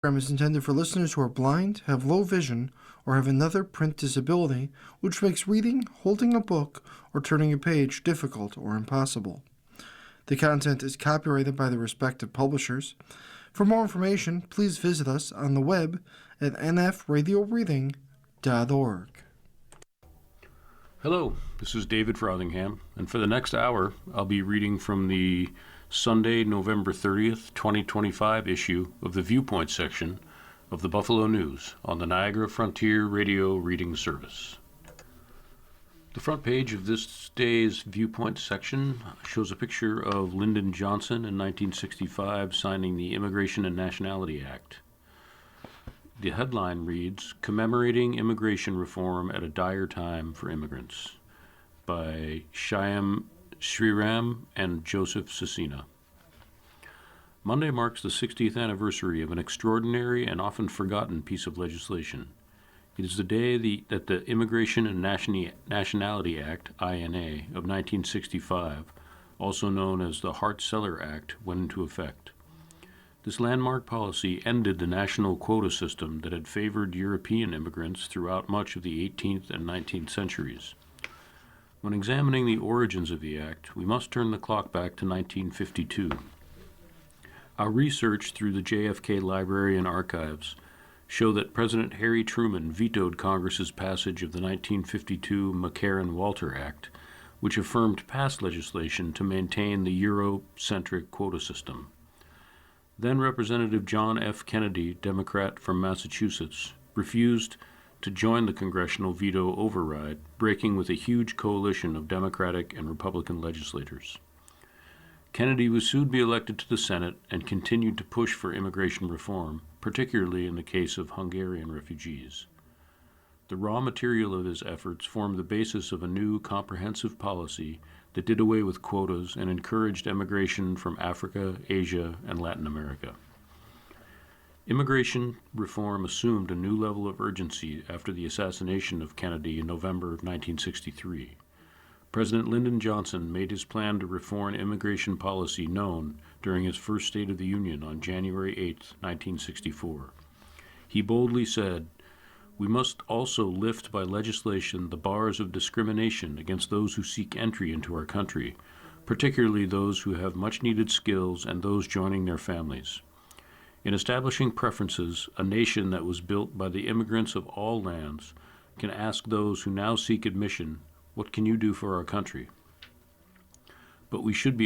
Program is intended for listeners who are blind, have low vision, or have another print disability, which makes reading, holding a book, or turning a page difficult or impossible. The content is copyrighted by the respective publishers. For more information, please visit us on the web at nfradioreading.org. Hello, this is David Frothingham, and for the next hour, I'll be reading from the Sunday, November 30th, 2025 issue of the Viewpoints section of the Buffalo News on the Niagara Frontier Radio Reading Service. The front page of this day's Viewpoints section shows a picture of Lyndon Johnson in 1965 signing the Immigration and Nationality Act. The headline reads, "Commemorating Immigration Reform at a Dire Time for Immigrants," by Shyam Sriram and Joseph Cecina. Monday marks the 60th anniversary of an extraordinary and often forgotten piece of legislation. It is the day that the Immigration and Nationality Act, INA, of 1965, also known as the Hart-Celler Act, went into effect. This landmark policy ended the national quota system that had favored European immigrants throughout much of the 18th and 19th centuries. When examining the origins of the Act, we must turn the clock back to 1952. Our research through the JFK Library and Archives show that President Harry Truman vetoed Congress's passage of the 1952 McCarran-Walter Act, which affirmed past legislation to maintain the Euro-centric quota system. Then Representative John F. Kennedy, Democrat from Massachusetts, refused to join the congressional veto override, breaking with a huge coalition of Democratic and Republican legislators. Kennedy would soon be elected to the Senate and continued to push for immigration reform, particularly in the case of Hungarian refugees. The raw material of his efforts formed the basis of a new comprehensive policy that did away with quotas and encouraged emigration from Africa, Asia, and Latin America. Immigration reform assumed a new level of urgency after the assassination of Kennedy in November of 1963. President Lyndon Johnson made his plan to reform immigration policy known during his first State of the Union on January 8, 1964. He boldly said, "We must also lift by legislation the bars of discrimination against those who seek entry into our country, particularly those who have much-needed skills and those joining their families. In establishing preferences, a nation that was built by the immigrants of all lands can ask those who now seek admission, 'What can you do for our country?' But we should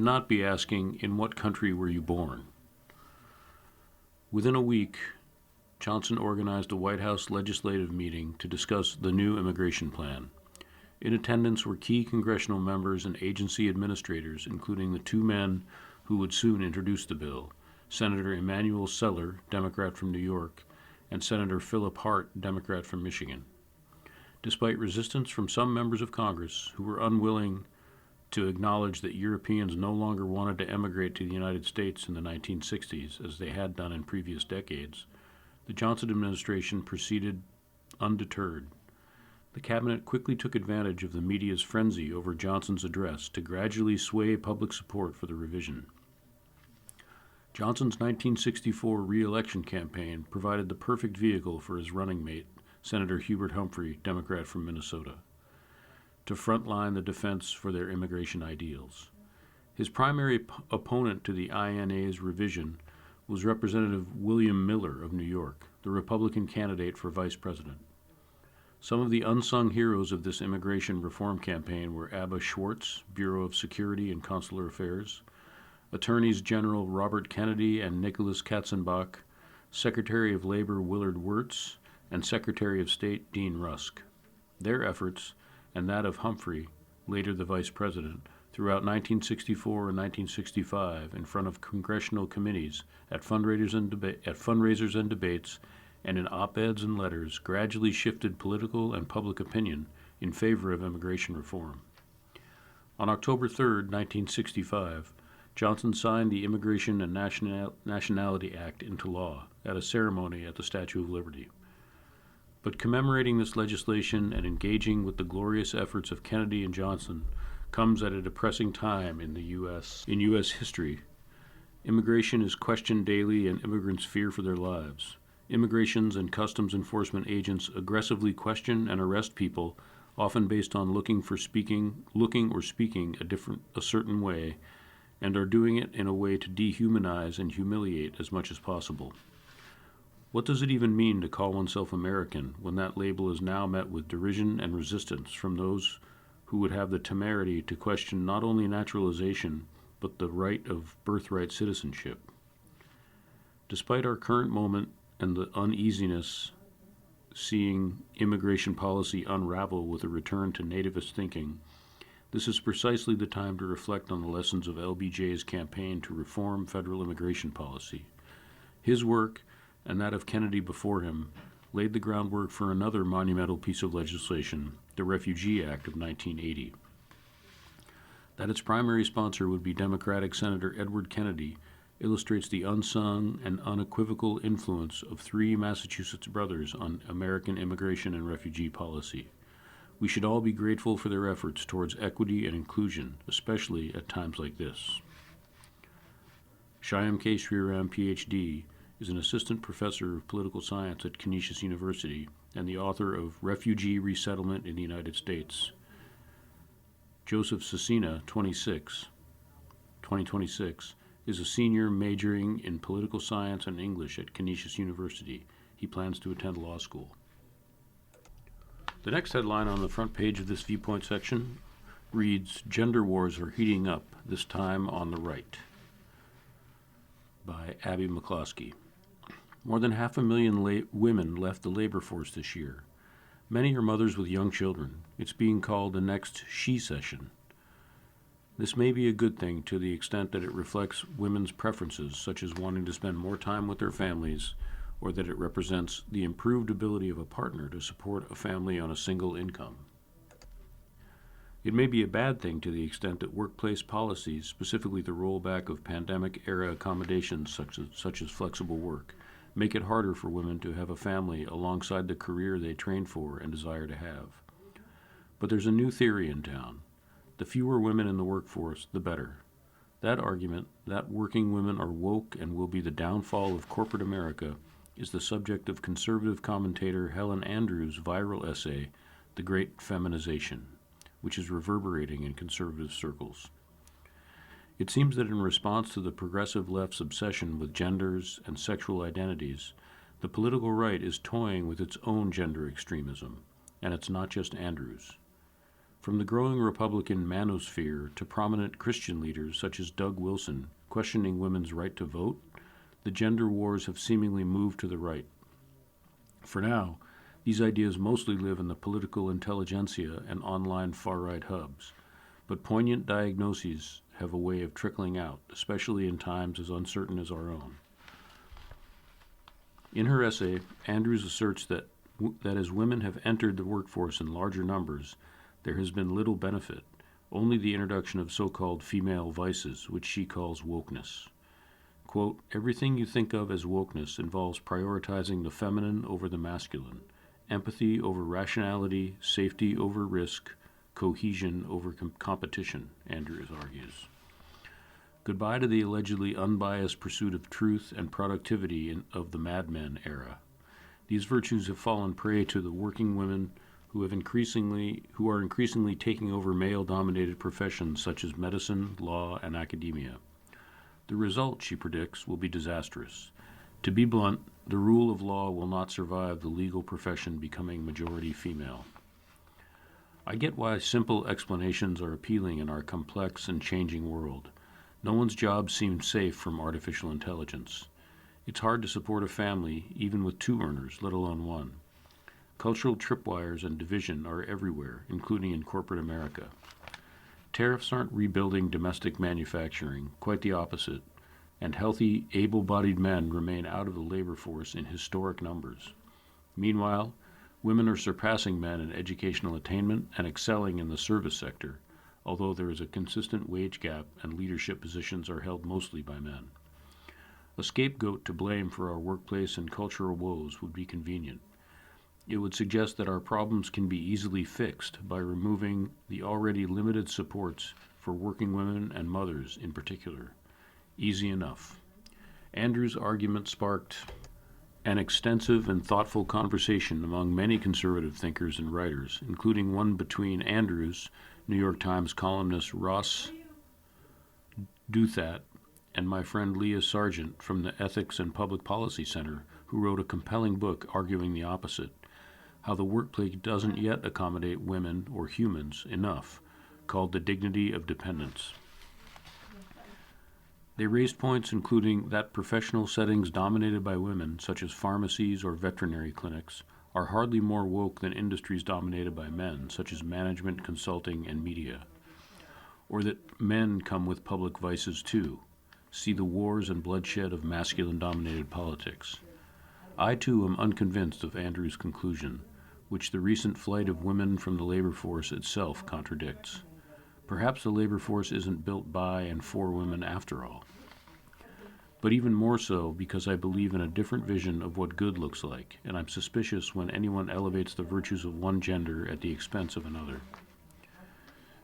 not be asking, 'In what country were you born?'" Within a week, Johnson organized a White House legislative meeting to discuss the new immigration plan. In attendance were key congressional members and agency administrators, including the two men who would soon introduce the bill, Senator Emanuel Seller, Democrat from New York, and Senator Philip Hart, Democrat from Michigan. Despite resistance from some members of Congress who were unwilling to acknowledge that Europeans no longer wanted to emigrate to the United States in the 1960s, as they had done in previous decades, the Johnson administration proceeded undeterred. The cabinet quickly took advantage of the media's frenzy over Johnson's address to gradually sway public support for the revision. Johnson's 1964 re-election campaign provided the perfect vehicle for his running mate, Senator Hubert Humphrey, Democrat from Minnesota, to frontline the defense for their immigration ideals. His primary opponent to the INA's revision was Representative William Miller of New York, the Republican candidate for vice president. Some of the unsung heroes of this immigration reform campaign were Abba Schwartz, Bureau of Security and Consular Affairs, Attorneys General Robert Kennedy and Nicholas Katzenbach, Secretary of Labor Willard Wirtz, and Secretary of State Dean Rusk. Their efforts, and that of Humphrey, later the vice president, throughout 1964 and 1965 in front of congressional committees, at fundraisers and debates, and in op-eds and letters, gradually shifted political and public opinion in favor of immigration reform. On October 3, 1965, Johnson signed the Immigration and Nationality Act into law at a ceremony at the Statue of Liberty. But commemorating this legislation and engaging with the glorious efforts of Kennedy and Johnson comes at a depressing time in U.S. history Immigration is questioned daily and immigrants fear for their lives. Immigrations and customs enforcement agents aggressively question and arrest people, often based on looking or speaking a certain way, and are doing it in a way to dehumanize and humiliate as much as possible. What does it even mean to call oneself American when that label is now met with derision and resistance from those who would have the temerity to question not only naturalization, but the right of birthright citizenship? Despite our current moment and the uneasiness seeing immigration policy unravel with a return to nativist thinking, this is precisely the time to reflect on the lessons of LBJ's campaign to reform federal immigration policy. His work, and that of Kennedy before him, laid the groundwork for another monumental piece of legislation, the Refugee Act of 1980. That its primary sponsor would be Democratic Senator Edward Kennedy illustrates the unsung and unequivocal influence of three Massachusetts brothers on American immigration and refugee policy. We should all be grateful for their efforts towards equity and inclusion, especially at times like this. Shyam K. Sriram, Ph.D., is an assistant professor of political science at Canisius University and the author of Refugee Resettlement in the United States. Joseph Cecina, 2026, is a senior majoring in political science and English at Canisius University. He plans to attend law school. The next headline on the front page of this Viewpoint section reads, "Gender Wars Are Heating Up, This Time on the Right," by Abby McCloskey. More than 500,000 women left the labor force this year. Many are mothers with young children. It's being called the next she session. This may be a good thing to the extent that it reflects women's preferences, such as wanting to spend more time with their families, or that it represents the improved ability of a partner to support a family on a single income. It may be a bad thing to the extent that workplace policies, specifically the rollback of pandemic-era accommodations such as flexible work, make it harder for women to have a family alongside the career they trained for and desire to have. But there's a new theory in town. The fewer women in the workforce, the better. That argument, that working women are woke and will be the downfall of corporate America, is the subject of conservative commentator Helen Andrews' viral essay, The Great Feminization, which is reverberating in conservative circles. It seems that in response to the progressive left's obsession with genders and sexual identities, the political right is toying with its own gender extremism, and it's not just Andrews. From the growing Republican manosphere to prominent Christian leaders such as Doug Wilson questioning women's right to vote, the gender wars have seemingly moved to the right. For now, these ideas mostly live in the political intelligentsia and online far-right hubs, but poignant diagnoses have a way of trickling out, especially in times as uncertain as our own. In her essay, Andrews asserts that as women have entered the workforce in larger numbers, there has been little benefit, only the introduction of so-called female vices, which she calls wokeness. Quote, "Everything you think of as wokeness involves prioritizing the feminine over the masculine, empathy over rationality, safety over risk, cohesion over competition," Andrews argues. Goodbye to the allegedly unbiased pursuit of truth and productivity of the Mad Men era. These virtues have fallen prey to the working women who are increasingly taking over male-dominated professions such as medicine, law, and academia. The result, she predicts, will be disastrous. To be blunt, the rule of law will not survive the legal profession becoming majority female. I get why simple explanations are appealing in our complex and changing world. No one's job seems safe from artificial intelligence. It's hard to support a family, even with two earners, let alone one. Cultural tripwires and division are everywhere, including in corporate America. Tariffs aren't rebuilding domestic manufacturing, quite the opposite, and healthy, able-bodied men remain out of the labor force in historic numbers. Meanwhile, women are surpassing men in educational attainment and excelling in the service sector, although there is a consistent wage gap and leadership positions are held mostly by men. A scapegoat to blame for our workplace and cultural woes would be convenient. It would suggest that our problems can be easily fixed by removing the already limited supports for working women and mothers in particular. Easy enough. Andrews' argument sparked an extensive and thoughtful conversation among many conservative thinkers and writers, including one between Andrews, New York Times columnist Ross Douthat, and my friend Leah Sargent from the Ethics and Public Policy Center, who wrote a compelling book arguing the opposite, how the workplace doesn't yet accommodate women or humans enough, called The Dignity of Dependence. They raised points including that professional settings dominated by women, such as pharmacies or veterinary clinics, are hardly more woke than industries dominated by men, such as management, consulting, and media. Or that men come with public vices too. See the wars and bloodshed of masculine-dominated politics. I too am unconvinced of Andrews' conclusion, which the recent flight of women from the labor force itself contradicts. Perhaps the labor force isn't built by and for women after all. But even more so because I believe in a different vision of what good looks like, and I'm suspicious when anyone elevates the virtues of one gender at the expense of another.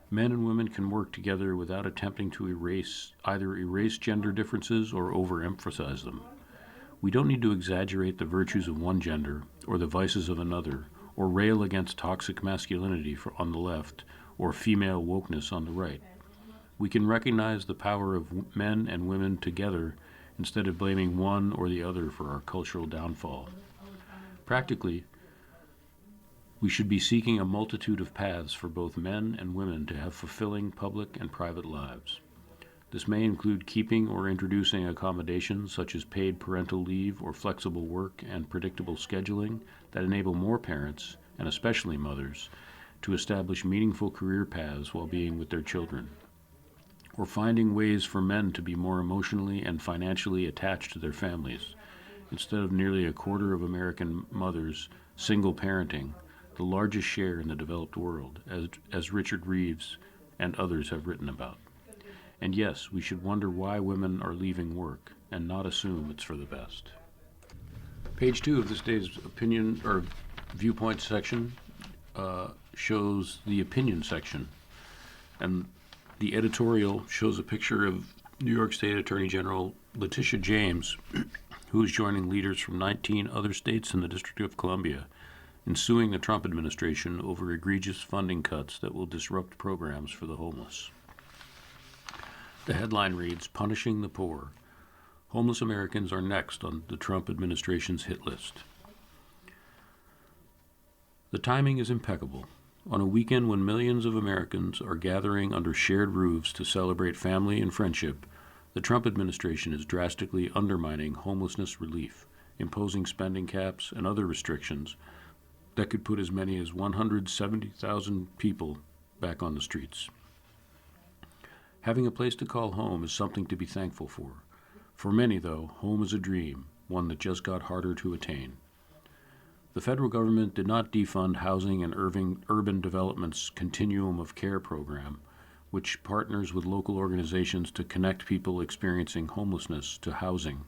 Men and women can work together without attempting to either erase gender differences or overemphasize them. We don't need to exaggerate the virtues of one gender or the vices of another, or rail against toxic masculinity on the left or female wokeness on the right. We can recognize the power of men and women together instead of blaming one or the other for our cultural downfall. Practically, we should be seeking a multitude of paths for both men and women to have fulfilling public and private lives. This may include keeping or introducing accommodations such as paid parental leave or flexible work and predictable scheduling that enable more parents, and especially mothers, to establish meaningful career paths while being with their children. Or finding ways for men to be more emotionally and financially attached to their families, instead of nearly a quarter of American mothers single parenting, the largest share in the developed world, as Richard Reeves and others have written about. And yes, we should wonder why women are leaving work and not assume it's for the best. Page 2 of this day's opinion or viewpoint section shows the opinion section, and the editorial shows a picture of New York State Attorney General Letitia James, who is joining leaders from 19 other states and the District of Columbia in suing the Trump administration over egregious funding cuts that will disrupt programs for the homeless. The headline reads, "Punishing the Poor. Homeless Americans are next on the Trump administration's hit list." The timing is impeccable. On a weekend when millions of Americans are gathering under shared roofs to celebrate family and friendship, the Trump administration is drastically undermining homelessness relief, imposing spending caps and other restrictions that could put as many as 170,000 people back on the streets. Having a place to call home is something to be thankful for. For many, though, home is a dream, one that just got harder to attain. The federal government did not defund Housing and Urban Development's Continuum of Care program, which partners with local organizations to connect people experiencing homelessness to housing,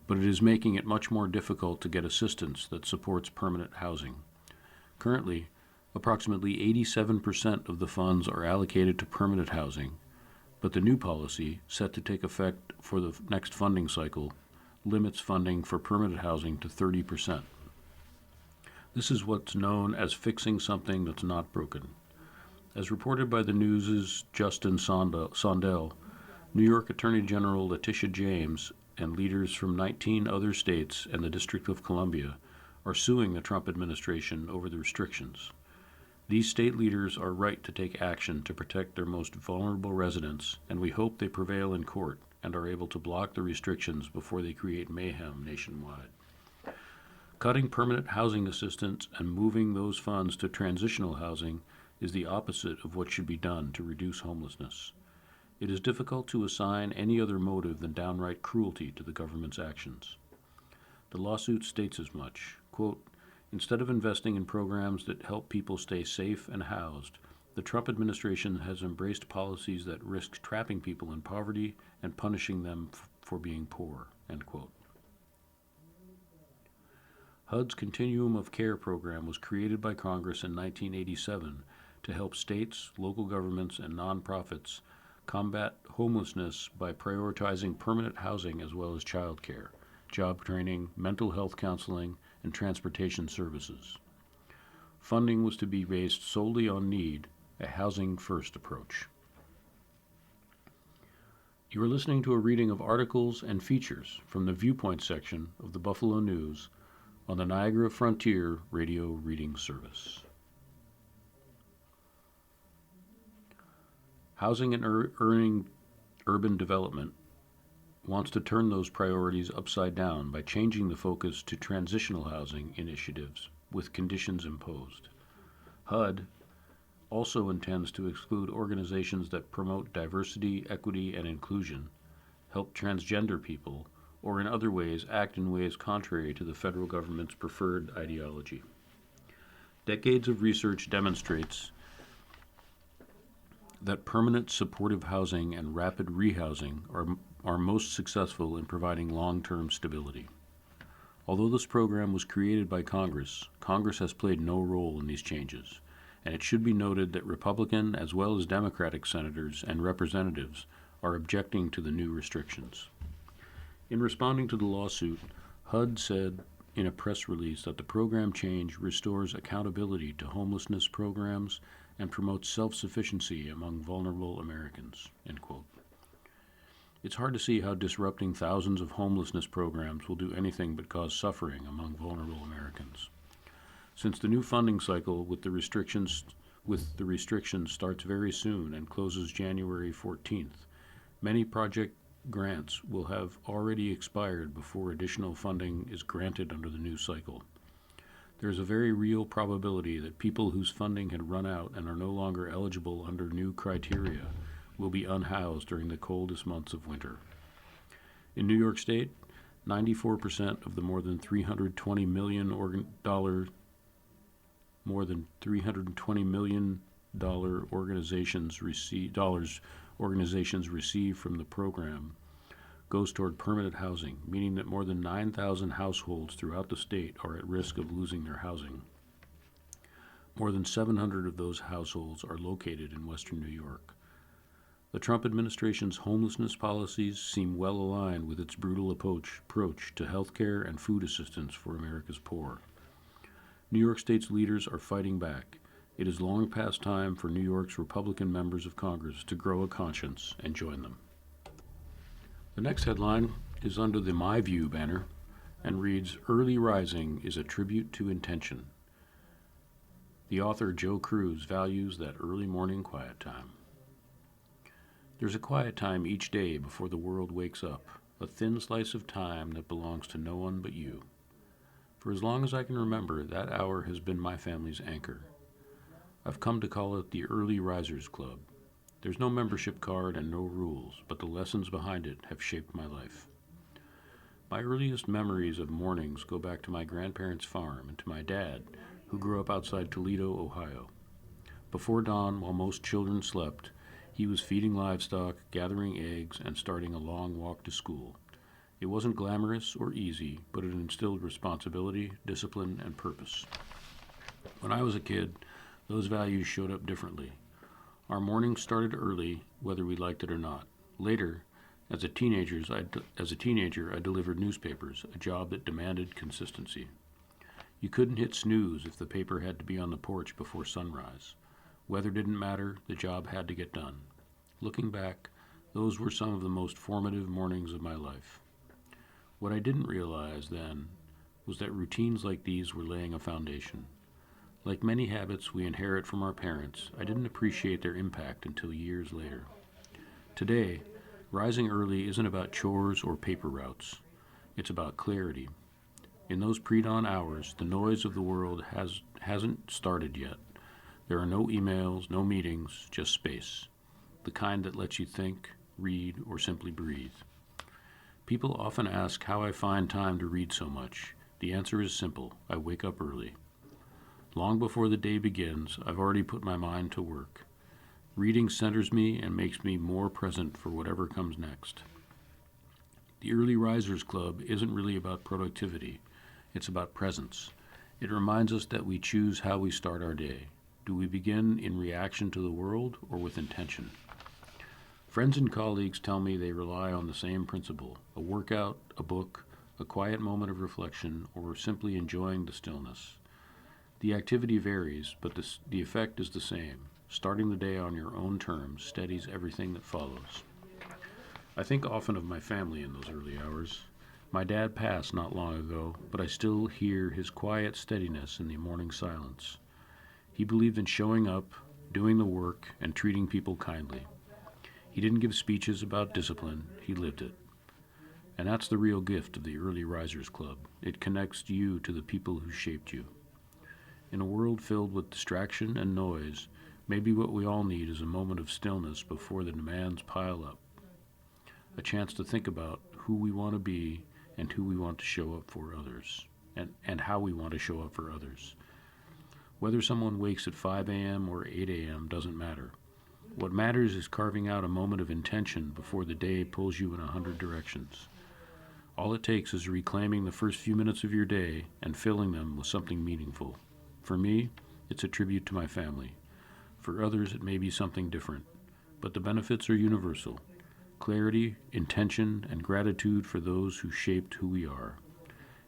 but it is making it much more difficult to get assistance that supports permanent housing. Currently, approximately 87% of the funds are allocated to permanent housing, but the new policy, set to take effect for the next funding cycle, limits funding for permanent housing to 30%. This is what's known as fixing something that's not broken. As reported by the News' Justin Sondel, New York Attorney General Letitia James and leaders from 19 other states and the District of Columbia are suing the Trump administration over the restrictions. These state leaders are right to take action to protect their most vulnerable residents, and we hope they prevail in court and are able to block the restrictions before they create mayhem nationwide. Cutting permanent housing assistance and moving those funds to transitional housing is the opposite of what should be done to reduce homelessness. It is difficult to assign any other motive than downright cruelty to the government's actions. The lawsuit states as much. Quote, "Instead of investing in programs that help people stay safe and housed, the Trump administration has embraced policies that risk trapping people in poverty and punishing them for being poor." End quote. HUD's Continuum of Care program was created by Congress in 1987 to help states, local governments, and nonprofits combat homelessness by prioritizing permanent housing as well as childcare, job training, mental health counseling, and transportation services. Funding was to be based solely on need, a housing-first approach. You are listening to a reading of articles and features from the Viewpoints section of the Buffalo News on the Niagara Frontier Radio Reading Service. Housing and Urban Development wants to turn those priorities upside down by changing the focus to transitional housing initiatives with conditions imposed. HUD also intends to exclude organizations that promote diversity, equity, and inclusion, help transgender people, or in other ways act in ways contrary to the federal government's preferred ideology. Decades of research demonstrates that permanent supportive housing and rapid rehousing are most successful in providing long-term stability. Although this program was created by Congress, Congress has played no role in these changes, and it should be noted that Republican as well as Democratic senators and representatives are objecting to the new restrictions. In responding to the lawsuit, HUD said in a press release that the program change restores accountability to homelessness programs and promotes self-sufficiency among vulnerable Americans, end quote. It's hard to see how disrupting thousands of homelessness programs will do anything but cause suffering among vulnerable Americans. Since the new funding cycle with the restrictions starts very soon and closes January 14th, many project grants will have already expired before additional funding is granted under the new cycle. There is a very real probability that people whose funding had run out and are no longer eligible under new criteria will be unhoused during the coldest months of winter. In New York State, 94% of the more than $320 million organizations receive from the program goes toward permanent housing, meaning that more than 9,000 households throughout the state are at risk of losing their housing. More than 700 of those households are located in western New York. The Trump administration's homelessness policies seem well aligned with its brutal approach to health care and food assistance for America's poor. New York State's leaders are fighting back. It is long past time for New York's Republican members of Congress to grow a conscience and join them. The next headline is under the My View banner and reads, "Early Rising is a Tribute to Intention." The author, Joe Cruz, values that early morning quiet time. There's a quiet time each day before the world wakes up, a thin slice of time that belongs to no one but you. For as long as I can remember, that hour has been my family's anchor. I've come to call it the Early Risers Club. There's no membership card and no rules, but the lessons behind it have shaped my life. My earliest memories of mornings go back to my grandparents' farm and to my dad, who grew up outside Toledo, Ohio. Before dawn, while most children slept, he was feeding livestock, gathering eggs, and starting a long walk to school. It wasn't glamorous or easy, but it instilled responsibility, discipline, and purpose. When I was a kid, those values showed up differently. Our mornings started early, whether we liked it or not. Later, as a teenager, I delivered newspapers, a job that demanded consistency. You couldn't hit snooze if the paper had to be on the porch before sunrise. Weather didn't matter, the job had to get done. Looking back, those were some of the most formative mornings of my life. What I didn't realize then was that routines like these were laying a foundation. Like many habits we inherit from our parents, I didn't appreciate their impact until years later. Today, rising early isn't about chores or paper routes. It's about clarity. In those pre-dawn hours, the noise of the world hasn't started yet. There are no emails, no meetings, just space. The kind that lets you think, read, or simply breathe. People often ask how I find time to read so much. The answer is simple. I wake up early. Long before the day begins, I've already put my mind to work. Reading centers me and makes me more present for whatever comes next. The Early Risers Club isn't really about productivity. It's about presence. It reminds us that we choose how we start our day. Do we begin in reaction to the world or with intention? Friends and colleagues tell me they rely on the same principle: a workout, a book, a quiet moment of reflection, or simply enjoying the stillness. The activity varies, but the effect is the same. Starting the day on your own terms steadies everything that follows. I think often of my family in those early hours. My dad passed not long ago, but I still hear his quiet steadiness in the morning silence. He believed in showing up, doing the work, and treating people kindly. He didn't give speeches about discipline, he lived it. And that's the real gift of the Early Risers Club. It connects you to the people who shaped you. In a world filled with distraction and noise, maybe what we all need is a moment of stillness before the demands pile up. A chance to think about who we want to be and who we want to show up for others, and how we want to show up for others. Whether someone wakes at 5 a.m. or 8 a.m. doesn't matter. What matters is carving out a moment of intention before the day pulls you in 100 directions. All it takes is reclaiming the first few minutes of your day and filling them with something meaningful. For me, it's a tribute to my family. For others, it may be something different, but the benefits are universal: clarity, intention, and gratitude for those who shaped who we are.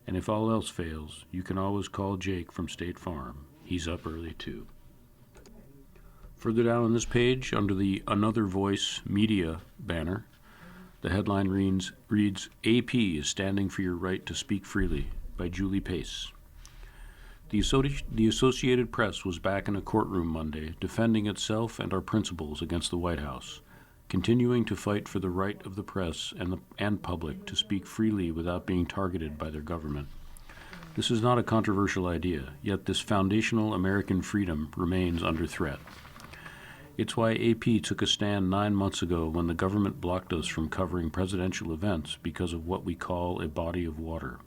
And if all else fails, you can always call Jake from State Farm. He's up early too. Further down on this page, under the Another Voice Media banner, the headline reads AP is standing for your right to speak freely, by Julie Pace. The Associated Press was back in a courtroom Monday, defending itself and our principles against the White House, continuing to fight for the right of the press and public to speak freely without being targeted by their government. This is not a controversial idea, yet this foundational American freedom remains under threat. It's why AP took a stand 9 months ago when the government blocked us from covering presidential events because of what we call a body of water.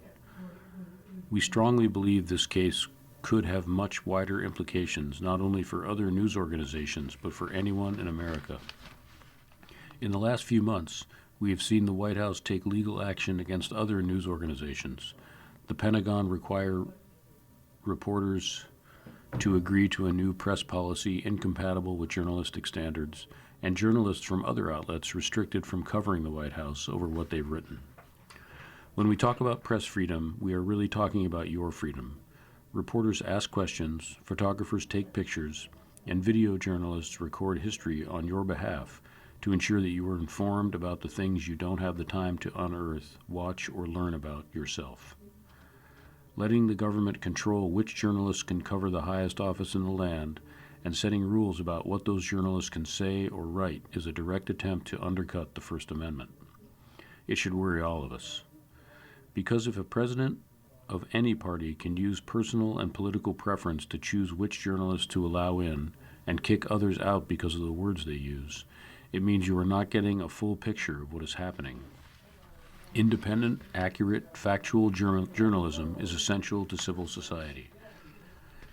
We strongly believe this case could have much wider implications, not only for other news organizations, but for anyone in America. In the last few months, we have seen the White House take legal action against other news organizations. The Pentagon require reporters to agree to a new press policy incompatible with journalistic standards, and journalists from other outlets restricted from covering the White House over what they've written. When we talk about press freedom, we are really talking about your freedom. Reporters ask questions, photographers take pictures, and video journalists record history on your behalf to ensure that you are informed about the things you don't have the time to unearth, watch, or learn about yourself. Letting the government control which journalists can cover the highest office in the land and setting rules about what those journalists can say or write is a direct attempt to undercut the First Amendment. It should worry all of us. Because if a president of any party can use personal and political preference to choose which journalists to allow in and kick others out because of the words they use, it means you are not getting a full picture of what is happening. Independent, accurate, factual journalism is essential to civil society.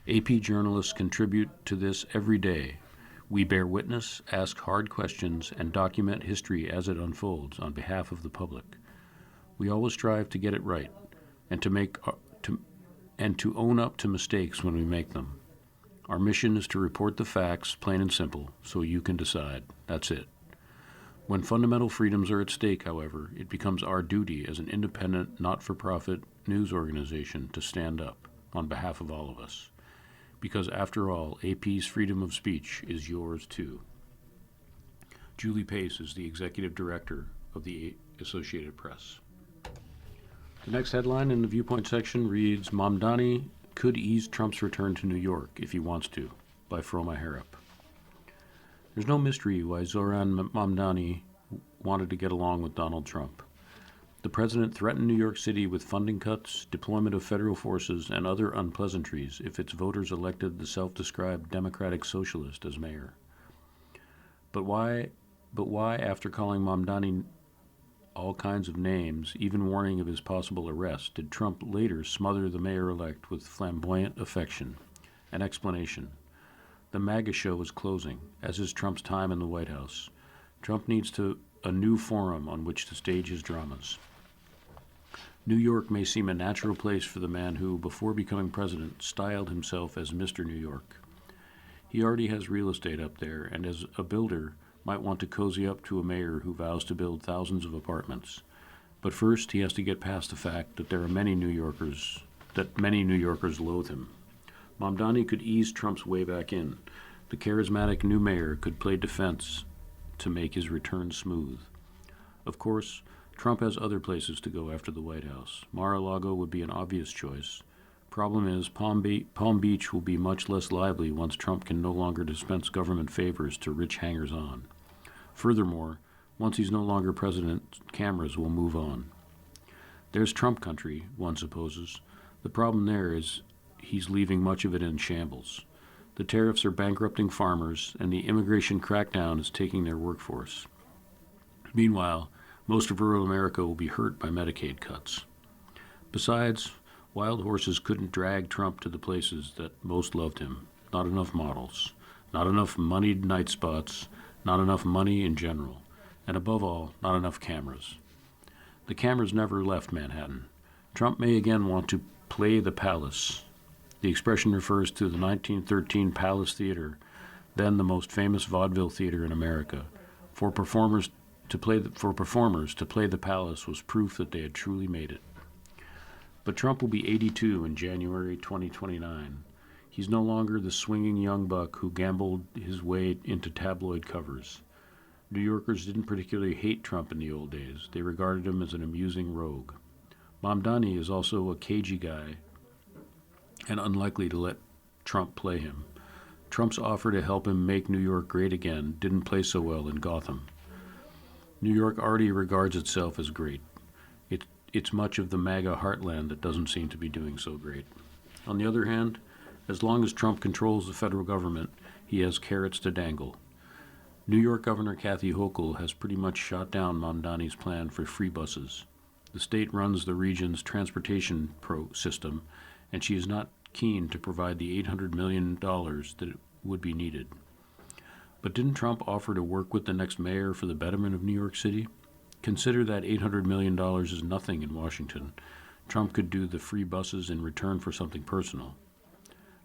AP journalists contribute to this every day. We bear witness, ask hard questions, and document history as it unfolds on behalf of the public. We always strive to get it right and to own up to mistakes when we make them. Our mission is to report the facts, plain and simple, so you can decide. That's it. When fundamental freedoms are at stake, however, it becomes our duty as an independent, not-for-profit news organization to stand up on behalf of all of us. Because after all, AP's freedom of speech is yours too. Julie Pace is the executive director of the Associated Press. The next headline in the Viewpoint section reads, Mamdani could ease Trump's return to New York if he wants to, by Froma Harrop. There's no mystery why Zoran Mamdani wanted to get along with Donald Trump. The president threatened New York City with funding cuts, deployment of federal forces, and other unpleasantries if its voters elected the self-described Democratic Socialist as mayor. But why, after calling Mamdani all kinds of names, even warning of his possible arrest, did Trump later smother the mayor-elect with flamboyant affection? An explanation. The MAGA show is closing, as is Trump's time in the White House. Trump needs a new forum on which to stage his dramas. New York may seem a natural place for the man who, before becoming president, styled himself as Mr. New York. He already has real estate up there, and as a builder, might want to cozy up to a mayor who vows to build thousands of apartments. But first, he has to get past the fact that many New Yorkers loathe him. Mamdani could ease Trump's way back in. The charismatic new mayor could play defense to make his return smooth. Of course, Trump has other places to go after the White House. Mar-a-Lago would be an obvious choice. Problem is, Palm Beach will be much less lively once Trump can no longer dispense government favors to rich hangers-on. Furthermore, once he's no longer president, cameras will move on. There's Trump country, one supposes. The problem there is he's leaving much of it in shambles. The tariffs are bankrupting farmers, and the immigration crackdown is taking their workforce. Meanwhile, most of rural America will be hurt by Medicaid cuts. Besides, wild horses couldn't drag Trump to the places that most loved him. Not enough models, not enough moneyed night spots, not enough money in general, and above all, not enough cameras. The cameras never left Manhattan. Trump may again want to play the palace. The expression refers to the 1913 Palace Theater, then the most famous vaudeville theater in America. For performers to play the palace was proof that they had truly made it. But Trump will be 82 in January 2029. He's no longer the swinging young buck who gambled his way into tabloid covers. New Yorkers didn't particularly hate Trump in the old days. They regarded him as an amusing rogue. Mamdani is also a cagey guy and unlikely to let Trump play him. Trump's offer to help him make New York great again didn't play so well in Gotham. New York already regards itself as great. It's much of the MAGA heartland that doesn't seem to be doing so great. On the other hand, as long as Trump controls the federal government, he has carrots to dangle. New York Governor Kathy Hochul has pretty much shot down Mamdani's plan for free buses. The state runs the region's transportation system, and she is not keen to provide the $800 million that would be needed. But didn't Trump offer to work with the next mayor for the betterment of New York City? Consider that $800 million is nothing in Washington. Trump could do the free buses in return for something personal.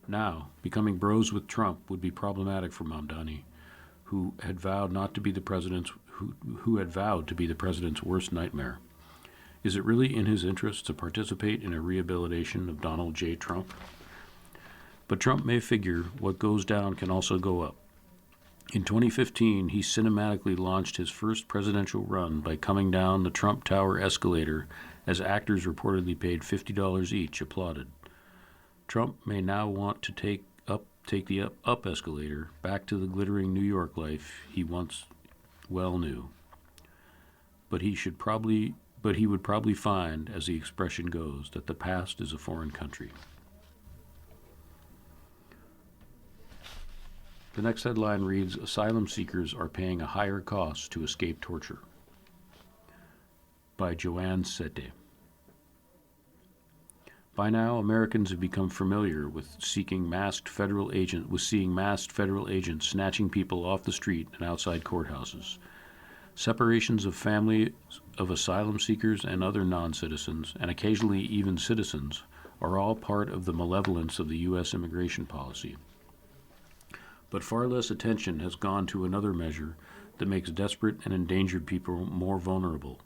Now, becoming bros with Trump would be problematic for Mamdani, who had vowed to be the president's worst nightmare. Is it really in his interest to participate in a rehabilitation of Donald J. Trump? But Trump may figure what goes down can also go up. In 2015, he cinematically launched his first presidential run by coming down the Trump Tower escalator as actors reportedly paid $50 each applauded. Trump may now want to take the up escalator back to the glittering New York life he once well knew. But he would probably find, as the expression goes, that the past is a foreign country. The next headline reads, "Asylum Seekers Are Paying a Higher Cost to Escape Torture," by Joanne Sete. By now, Americans have become familiar with seeing masked federal agents snatching people off the street and outside courthouses. Separations of families of asylum seekers and other non-citizens, and occasionally even citizens, are all part of the malevolence of the U.S. immigration policy. But far less attention has gone to another measure that makes desperate and endangered people more vulnerable: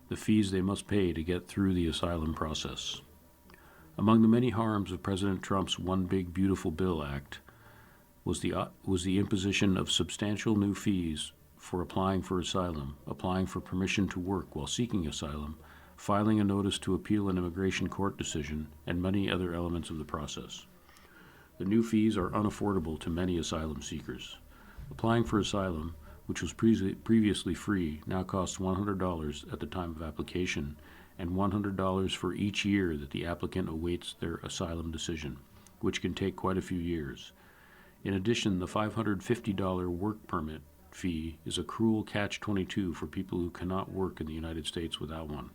the fees they must pay to get through the asylum process. Among the many harms of President Trump's One Big Beautiful Bill Act was the imposition of substantial new fees for applying for asylum, applying for permission to work while seeking asylum, filing a notice to appeal an immigration court decision, and many other elements of the process. The new fees are unaffordable to many asylum seekers. Applying for asylum, which was previously free, now costs $100 at the time of application, and $100 for each year that the applicant awaits their asylum decision, which can take quite a few years. In addition, the $550 work permit fee is a cruel catch-22 for people who cannot work in the United States without one.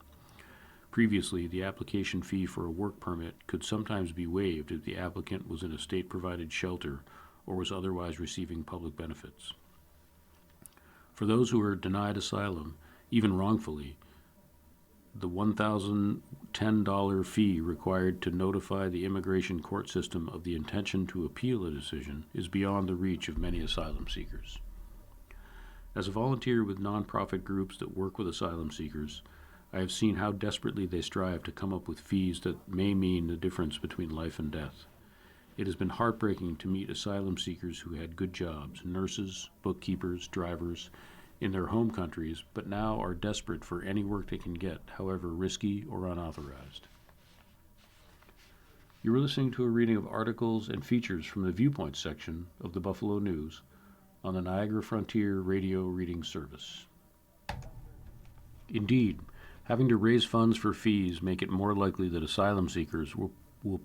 Previously, the application fee for a work permit could sometimes be waived if the applicant was in a state-provided shelter or was otherwise receiving public benefits. For those who are denied asylum, even wrongfully, the $1,010 fee required to notify the immigration court system of the intention to appeal a decision is beyond the reach of many asylum seekers. As a volunteer with nonprofit groups that work with asylum seekers, I have seen how desperately they strive to come up with fees that may mean the difference between life and death. It has been heartbreaking to meet asylum seekers who had good jobs, nurses, bookkeepers, drivers, in their home countries, but now are desperate for any work they can get, however risky or unauthorized. You are listening to a reading of articles and features from the Viewpoints section of the Buffalo News on the Niagara Frontier Radio Reading Service. Indeed, having to raise funds for fees make it more likely that asylum seekers will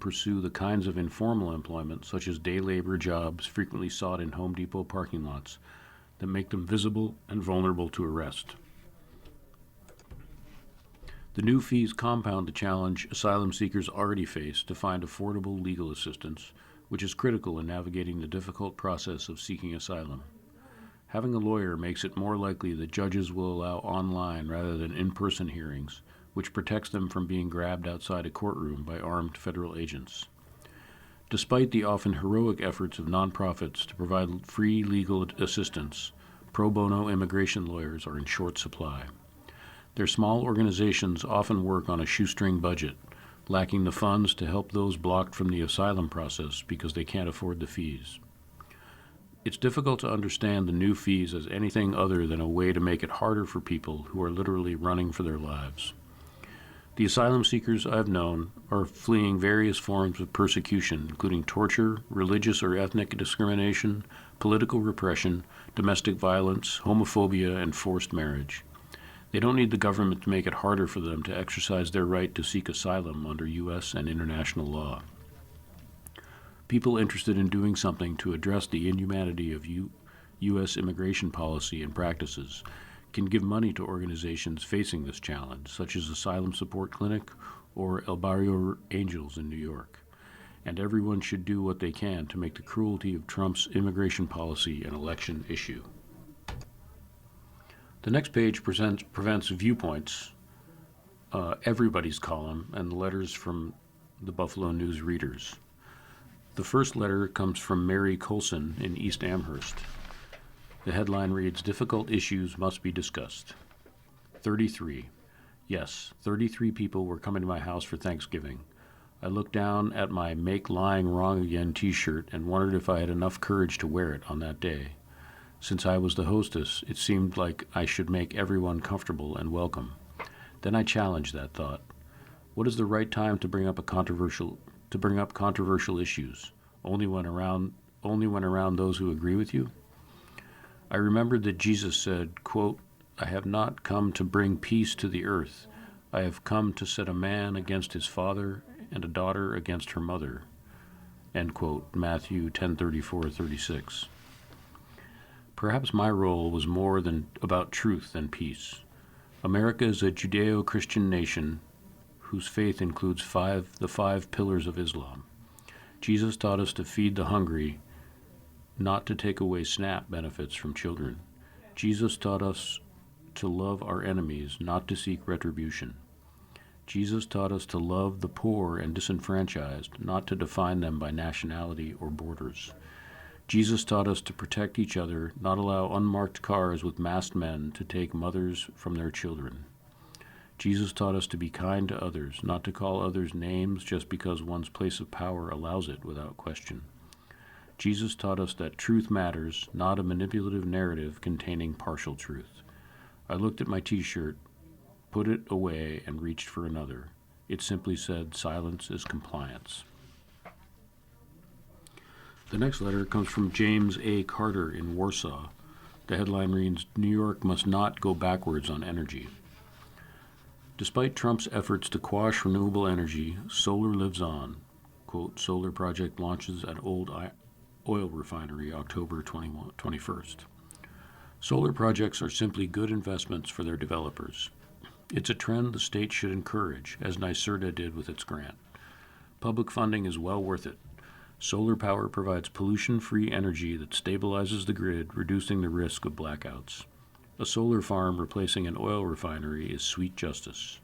pursue the kinds of informal employment, such as day labor jobs frequently sought in Home Depot parking lots, that make them visible and vulnerable to arrest. The new fees compound the challenge asylum seekers already face to find affordable legal assistance, which is critical in navigating the difficult process of seeking asylum. Having a lawyer makes it more likely that judges will allow online rather than in-person hearings, which protects them from being grabbed outside a courtroom by armed federal agents. Despite the often heroic efforts of nonprofits to provide free legal assistance, pro bono immigration lawyers are in short supply. Their small organizations often work on a shoestring budget, lacking the funds to help those blocked from the asylum process because they can't afford the fees. It's difficult to understand the new fees as anything other than a way to make it harder for people who are literally running for their lives. The asylum seekers I've known are fleeing various forms of persecution, including torture, religious or ethnic discrimination, political repression, domestic violence, homophobia, and forced marriage. They don't need the government to make it harder for them to exercise their right to seek asylum under U.S. and international law. People interested in doing something to address the inhumanity of U.S. immigration policy and practices can give money to organizations facing this challenge, such as Asylum Support Clinic or El Barrio Angels in New York. And everyone should do what they can to make the cruelty of Trump's immigration policy an election issue. The next page presents Viewpoints, everybody's column, and letters from the Buffalo News readers. The first letter comes from Mary Colson in East Amherst. The headline reads, "Difficult issues must be discussed." 33. Yes, 33 people were coming to my house for Thanksgiving. I looked down at my Make Lying Wrong Again t-shirt and wondered if I had enough courage to wear it on that day. Since I was the hostess, it seemed like I should make everyone comfortable and welcome. Then I challenged that thought. What is the right time to bring up controversial issues? Only when around those who agree with you? I remembered that Jesus said, quote, "I have not come to bring peace to the earth. I have come to set a man against his father and a daughter against her mother." End quote, Matthew 10:34-36. Perhaps my role was more about truth than peace. America is a Judeo-Christian nation whose faith includes the five pillars of Islam. Jesus taught us to feed the hungry, not to take away SNAP benefits from children. Jesus taught us to love our enemies, not to seek retribution. Jesus taught us to love the poor and disenfranchised, not to define them by nationality or borders. Jesus taught us to protect each other, not allow unmarked cars with masked men to take mothers from their children. Jesus taught us to be kind to others, not to call others names just because one's place of power allows it without question. Jesus taught us that truth matters, not a manipulative narrative containing partial truth. I looked at my t-shirt, put it away, and reached for another. It simply said, "Silence is compliance." The next letter comes from James A. Carter in Warsaw. The headline reads, "New York must not go backwards on energy." Despite Trump's efforts to quash renewable energy, solar lives on. Quote, "Solar project launches at old oil refinery October 21st. Solar projects are simply good investments for their developers. It's a trend the state should encourage, as NYSERDA did with its grant. Public funding is well worth it. Solar power provides pollution-free energy that stabilizes the grid, reducing the risk of blackouts. A solar farm replacing an oil refinery is sweet justice.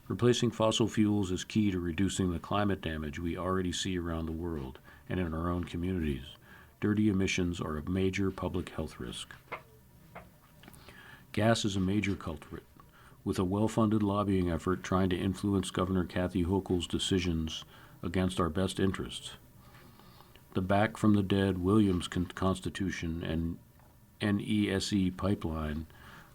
Replacing fossil fuels is key to reducing the climate damage we already see around the world and in our own communities. Dirty emissions are a major public health risk. Gas is a major culprit, with a well-funded lobbying effort trying to influence Governor Kathy Hochul's decisions against our best interests. The back from the dead Williams Constitution and NESE pipeline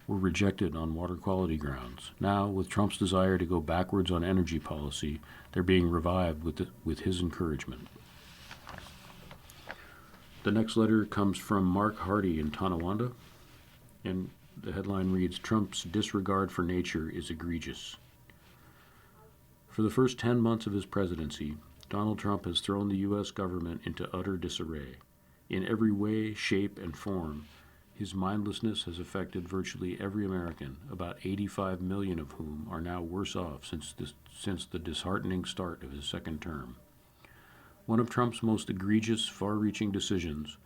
were rejected on water quality grounds. Now, with Trump's desire to go backwards on energy policy, they're being revived with his encouragement. The next letter comes from Mark Hardy in Tonawanda, and the headline reads, Trump's disregard for nature is egregious. For the first 10 months of his presidency, Donald Trump has thrown the U.S. government into utter disarray. In every way, shape, and form, his mindlessness has affected virtually every American, about 85 million of whom are now worse off since the disheartening start of his second term. One of Trump's most egregious, far-reaching decisions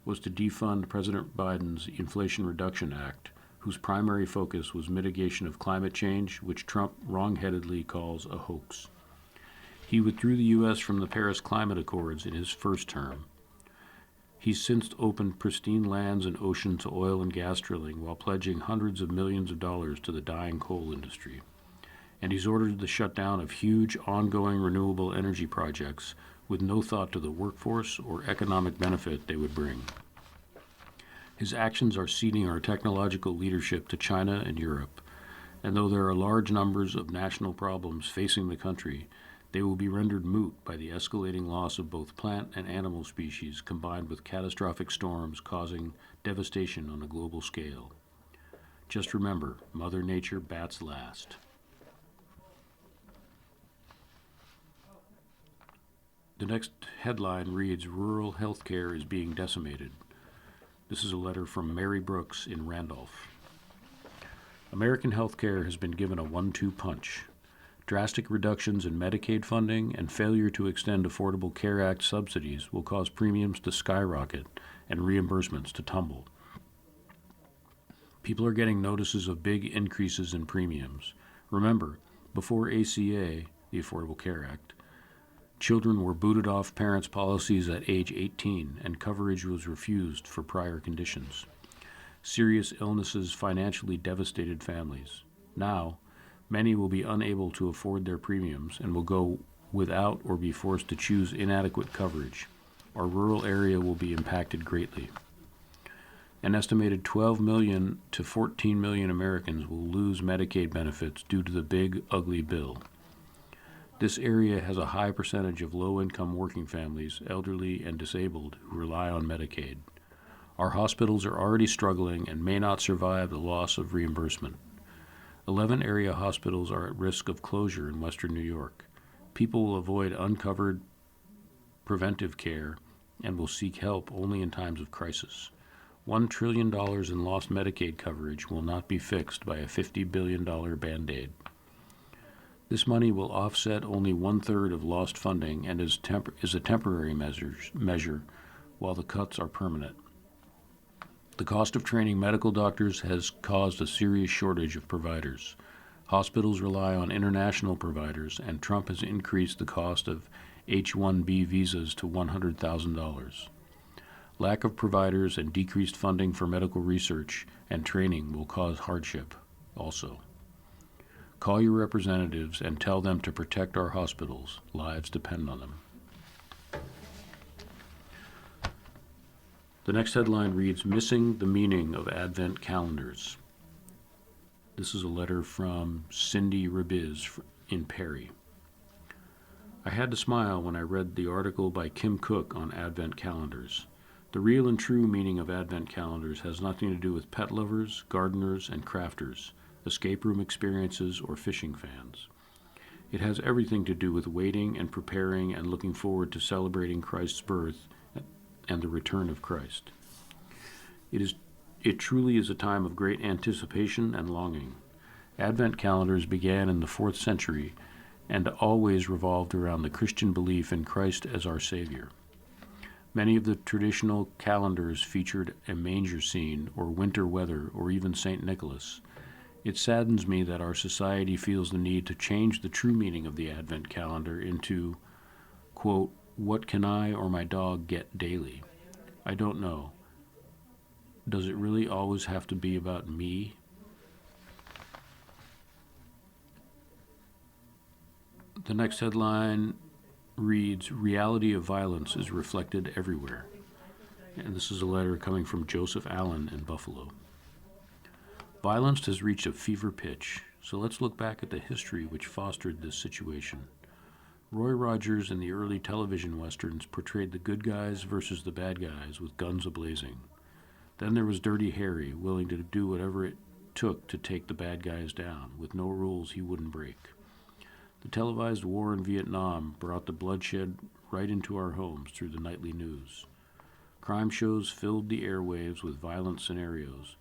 was to defund President Biden's Inflation Reduction Act, whose primary focus was mitigation of climate change, which Trump wrong-headedly calls a hoax. He withdrew the U.S. from the Paris Climate Accords in his first term. He's since opened pristine lands and ocean to oil and gas drilling while pledging hundreds of millions of dollars to the dying coal industry. And he's ordered the shutdown of huge, ongoing renewable energy projects with no thought to the workforce or economic benefit they would bring. His actions are ceding our technological leadership to China and Europe, and though there are large numbers of national problems facing the country, they will be rendered moot by the escalating loss of both plant and animal species combined with catastrophic storms causing devastation on a global scale. Just remember, Mother Nature bats last. The next headline reads, Rural health care is being decimated. This is a letter from Mary Brooks in Randolph. American health care has been given a 1-2 punch. Drastic reductions in Medicaid funding and failure to extend Affordable Care Act subsidies will cause premiums to skyrocket and reimbursements to tumble. People are getting notices of big increases in premiums. Remember, before ACA, the Affordable Care Act, children were booted off parents' policies at age 18 and coverage was refused for prior conditions. Serious illnesses financially devastated families. Now, many will be unable to afford their premiums and will go without or be forced to choose inadequate coverage. Our rural area will be impacted greatly. An estimated 12 million to 14 million Americans will lose Medicaid benefits due to the big, ugly bill. This area has a high percentage of low-income working families, elderly, and disabled who rely on Medicaid. Our hospitals are already struggling and may not survive the loss of reimbursement. 11 area hospitals are at risk of closure in western New York. People will avoid uncovered preventive care and will seek help only in times of crisis. $1 trillion in lost Medicaid coverage will not be fixed by a $50 billion Band-Aid. This money will offset only 1/3 of lost funding and is a temporary measure, while the cuts are permanent. The cost of training medical doctors has caused a serious shortage of providers. Hospitals rely on international providers, and Trump has increased the cost of H-1B visas to $100,000. Lack of providers and decreased funding for medical research and training will cause hardship also. Call your representatives and tell them to protect our hospitals. Lives depend on them. The next headline reads, Missing the Meaning of Advent Calendars. This is a letter from Cindy Rabiz in Perry. I had to smile when I read the article by Kim Cook on Advent calendars. The real and true meaning of Advent calendars has nothing to do with pet lovers, gardeners, and crafters, escape room experiences, or fishing fans. It has everything to do with waiting and preparing and looking forward to celebrating Christ's birth and the return of Christ. It truly is a time of great anticipation and longing. Advent calendars began in the 4th century and always revolved around the Christian belief in Christ as our Savior. Many of the traditional calendars featured a manger scene or winter weather or even St. Nicholas. It saddens me that our society feels the need to change the true meaning of the Advent calendar into, quote, what can I or my dog get daily? I don't know. Does it really always have to be about me? The next headline reads, "Reality of violence is reflected everywhere." And this is a letter coming from Joseph Allen in Buffalo. Violence has reached a fever pitch, so let's look back at the history which fostered this situation. Roy Rogers in the early television westerns portrayed the good guys versus the bad guys with guns a-blazing. Then there was Dirty Harry, willing to do whatever it took to take the bad guys down, with no rules he wouldn't break. The televised war in Vietnam brought the bloodshed right into our homes through the nightly news. Crime shows filled the airwaves with violent scenarios.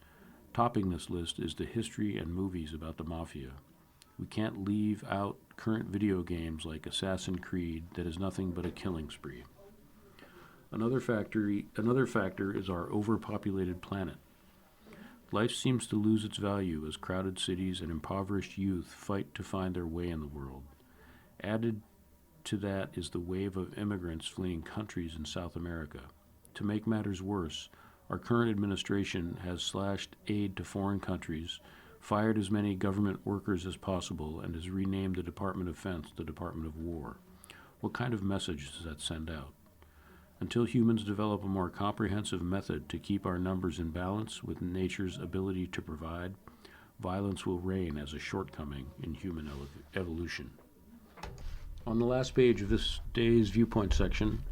Topping this list is the history and movies about the mafia. We can't leave out current video games like Assassin's Creed that is nothing but a killing spree. Another factor is our overpopulated planet. Life seems to lose its value as crowded cities and impoverished youth fight to find their way in the world. Added to that is the wave of immigrants fleeing countries in South America. To make matters worse, our current administration has slashed aid to foreign countries, fired as many government workers as possible, and has renamed the Department of Defense the Department of War. What kind of message does that send out? Until humans develop a more comprehensive method to keep our numbers in balance with nature's ability to provide, violence will reign as a shortcoming in human evolution. On the last page of this day's Viewpoint section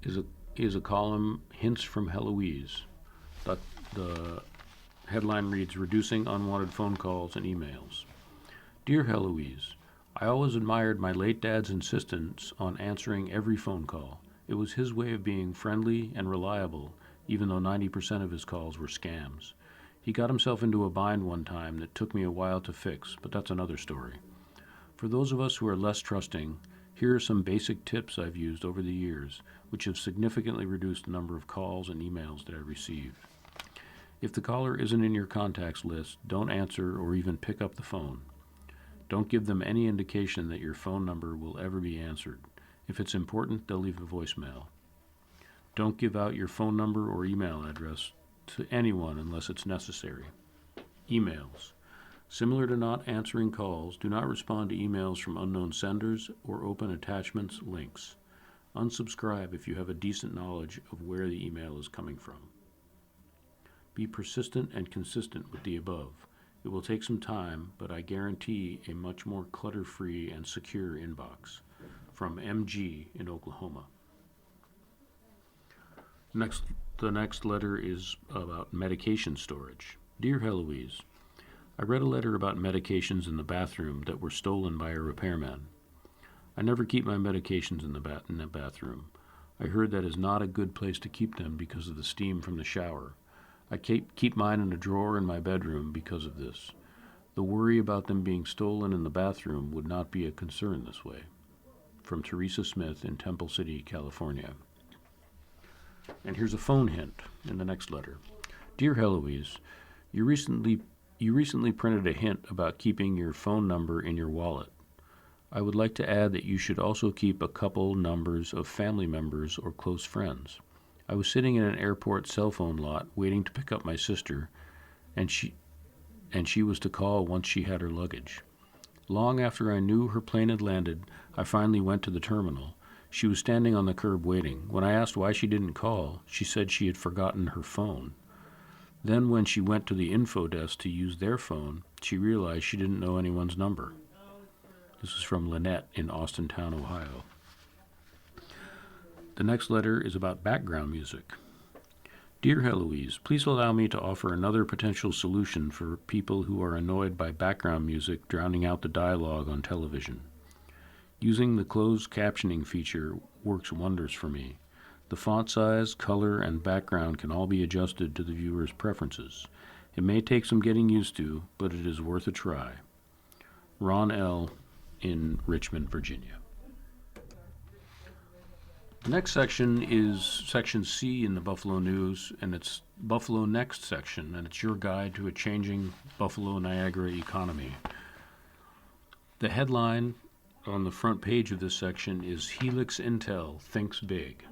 is a column, Hints from Heloise. The headline reads, "Reducing Unwanted Phone Calls and Emails." Dear Heloise, I always admired my late dad's insistence on answering every phone call. It was his way of being friendly and reliable, even though 90% of his calls were scams. He got himself into a bind one time that took me a while to fix, but that's another story. For those of us who are less trusting, here are some basic tips I've used over the years, which have significantly reduced the number of calls and emails that I receive. If the caller isn't in your contacts list, don't answer or even pick up the phone. Don't give them any indication that your phone number will ever be answered. If it's important, they'll leave a voicemail. Don't give out your phone number or email address to anyone unless it's necessary. Emails. Similar to not answering calls, do not respond to emails from unknown senders or open attachments, links. Unsubscribe if you have a decent knowledge of where the email is coming from. Be persistent and consistent with the above. It will take some time, but I guarantee a much more clutter-free and secure inbox. From MG in Oklahoma. The next letter is about medication storage. Dear Heloise, I read a letter about medications in the bathroom that were stolen by a repairman. I never keep my medications in the bathroom. I heard that is not a good place to keep them because of the steam from the shower. I keep mine in a drawer in my bedroom because of this. The worry about them being stolen in the bathroom would not be a concern this way. From Teresa Smith in Temple City, California. And here's a phone hint in the next letter. Dear Heloise, you recently printed a hint about keeping your phone number in your wallet. I would like to add that you should also keep a couple numbers of family members or close friends. I was sitting in an airport cell phone lot waiting to pick up my sister, and she was to call once she had her luggage. Long after I knew her plane had landed, I finally went to the terminal. She was standing on the curb waiting. When I asked why she didn't call, she said she had forgotten her phone. Then when she went to the info desk to use their phone, she realized she didn't know anyone's number. This is from Lynette in Austintown, Ohio. The next letter is about background music. Dear Heloise, please allow me to offer another potential solution for people who are annoyed by background music drowning out the dialogue on television. Using the closed captioning feature works wonders for me. The font size, color, and background can all be adjusted to the viewer's preferences. It may take some getting used to, but it is worth a try. Ron L. in Richmond, Virginia. The next section is Section C in the Buffalo News, and it's Buffalo Next section, and it's your guide to a changing Buffalo-Niagara economy. The headline on the front page of this section is Helix Intel Thinks Big.